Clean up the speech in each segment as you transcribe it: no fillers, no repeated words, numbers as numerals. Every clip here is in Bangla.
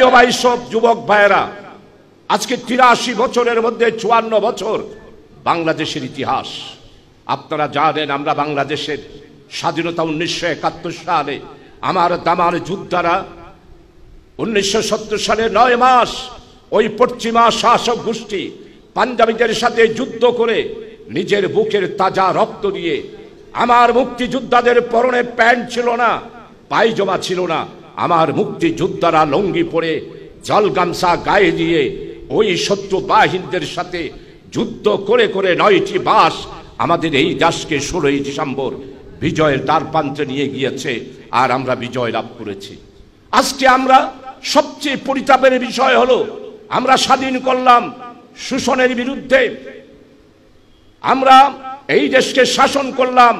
প্রিয় ভাই সব যুবক ভাইয়েরা, আজকে 83 বছরের মধ্যে 54 বছর বাংলাদেশের ইতিহাস। আপনারা জানেন আমরা বাংলাদেশের স্বাধীনতা 1971 সালে আমার দামার যোদ্ধারা 1970 সালে 9 মাস ওই পশ্চিমা শাসক গোষ্ঠী পাঞ্জাবিদের সাথে যুদ্ধ করে নিজের বুকের তাজা রক্ত দিয়ে, আমার মুক্তিযোদ্ধাদের পরনে প্যান্ট ছিল না, পায়জামা ছিল না, আমার মুক্তিযোদ্ধারা লঙ্গি পরে জল গামছা গায়ে দিয়ে ওই শত্রু বাহিনীদের সাথে যুদ্ধ করে করে 9টি মাস আমাদের এই দেশকে 16ই ডিসেম্বর বিজয়ের দ্বারপ্রান্তে নিয়ে গিয়েছে, আর আমরা বিজয় লাভ করেছি। আজকে আমরা সবচেয়ে পরিতাপের বিষয় হলো আমরা স্বাধীন করলাম শোষণের বিরুদ্ধে, আমরা এই দেশকে শাসন করলাম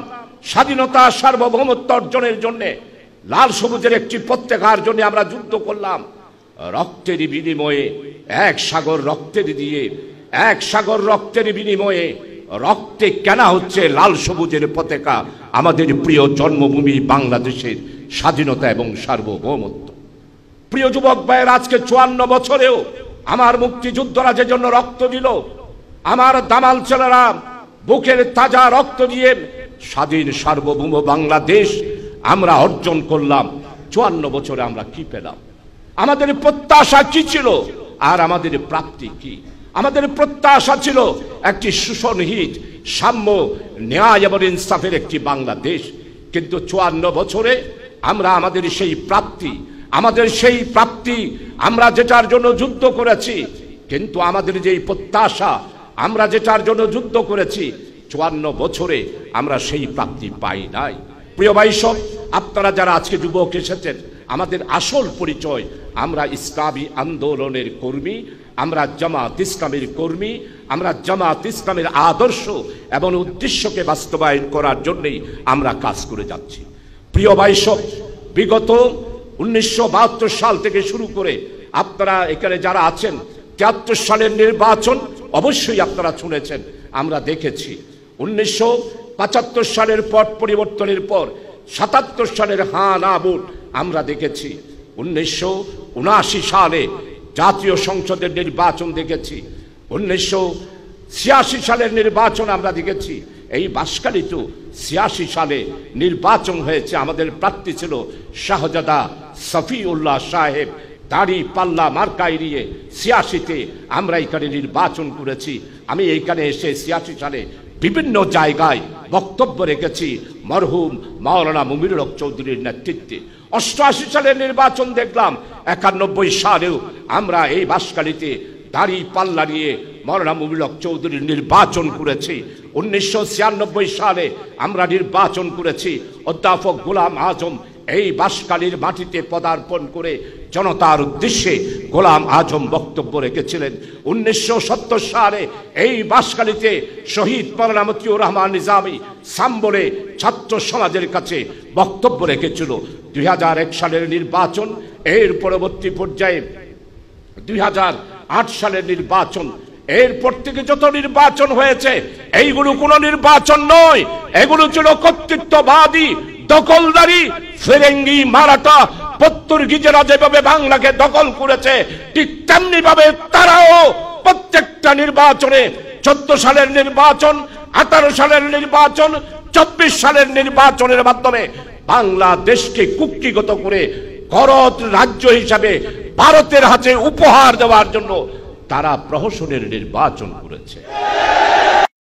স্বাধীনতা সার্বভৌমত্ব অর্জনের জন্য, লাল সবুজের একটি পতাকার জন্য আমরা যুদ্ধ করলাম। রক্তের বিনিময়ে এক সাগর রক্তের বিনিময়ে রক্তে কেনা হচ্ছে লাল সবুজের পতাকা, আমাদের প্রিয় জন্মভূমি বাংলাদেশের স্বাধীনতা এবং সার্বভৌমত্ব। প্রিয় যুবক ভাইয়ের, আজকে 54 বছরেও আমার মুক্তিযোদ্ধারা যে জন্য রক্ত দিল, আমার দামাল ছেলেরা বুকের তাজা রক্ত দিয়ে স্বাধীন সার্বভৌম বাংলাদেশ আমরা অর্জন করলাম। 54 বছরে আমরা কি পেলাম? আমাদের প্রত্যাশা কি ছিল আর আমাদের প্রাপ্তি কি? আমাদের প্রত্যাশা ছিল একটি সুসংহত, সাম্য, ন্যায় এবং ইনসাফের একটি বাংলাদেশ। কিন্তু 54 বছরে আমরা আমাদের সেই প্রাপ্তি আমরা যেটার জন্য যুদ্ধ করেছি, কিন্তু আমাদের যেই প্রত্যাশা আমরা যেটার জন্য যুদ্ধ করেছি 54 বছরে আমরা সেই প্রাপ্তি পাই নাই। প্রিয় ভাই সব, আপনারা যারা আজকে যুবক এসেছেন, আমাদের আসল পরিচয় আমরা ইসলামী আন্দোলনের কর্মী, আমরা জামাত ইসলামের কর্মী, আমরা জামাত ইসলামের আদর্শ এবং উদ্দেশ্যকে বাস্তবায়ন করার জন্যই আমরা কাজ করে যাচ্ছি। প্রিয় ভাই সব, বিগত 1972 সাল থেকে শুরু করে আপনারা এখানে যারা আছেন, 73 সালের নির্বাচন অবশ্যই আপনারা শুনেছেন, আমরা দেখেছি। 1975 সালের পট পরিবর্তনের পর 77 সালের হ্যাঁ না ভোট আমরা দেখেছি। 1979 সালে জাতীয় সংসদের নির্বাচন দেখেছি। 1986 সালের নির্বাচন আমরা দেখেছি। এই বাঁশখালীতেও 86 সালে নির্বাচন হয়েছে। আমাদের প্রার্থী ছিল শাহজাদা সফিউল্লাহ সাহেব। দাড়ি পাল্লা মার্কায় নিয়ে 86-তে আমরা এখানে নির্বাচন করেছি। আমি এইখানে এসে 86 সালে বিভিন্ন জায়গায় বক্তব্য রেখেছি মরহুম মাওলানা মুমিনুল হক চৌধুরীর নেতৃত্বে। 88 সালের নির্বাচন দেখলাম। 91 সালেও আমরা এই বাঁশখালীতে দাড়ি পাল্লা নিয়ে মাওলানা মুমিনুল হক চৌধুরীর নির্বাচন করেছি। 1996 সালে আমরা নির্বাচন করেছি। অধ্যাপক গোলাম আজম এই বাঁশখালীর মাটিতে পদার্পণ করে জনতার উদ্দেশ্যে গোলাম আজম বক্তব্য রেখেছিলেন। 1970 সালে এই বাঁশখালীতে শহীদ মাওলানা মতিউর রহমান নিজামী সাম্বলে ছাত্র সমাজের কাছে বক্তব্য রেখেছিল। 2001 সালের নির্বাচন, এর পরবর্তী পর্যায়ে 2008 সালের নির্বাচন, এরপর থেকে যত নির্বাচন হয়েছে এইগুলো কোনো নির্বাচন নয়, এগুলো ছিল কর্তৃত্ববাদী, দখলদারি, ফিরেঙ্গি, মারাঠা, পর্তুগিজরা যেভাবে বাংলাকে দখল করেছে ঠিক তেমনি ভাবে তারাও প্রত্যেকটা নির্বাচনে 14 সালের নির্বাচন, 18 সালের নির্বাচন, 24 সালের নির্বাচনের মাধ্যমে বাংলাদেশকে কুক্ষিগত করে গরদ রাজ্য হিসাবে ভারতের হাতে উপহার দেওয়ার জন্য তারা প্রহসনের নির্বাচন করেছে।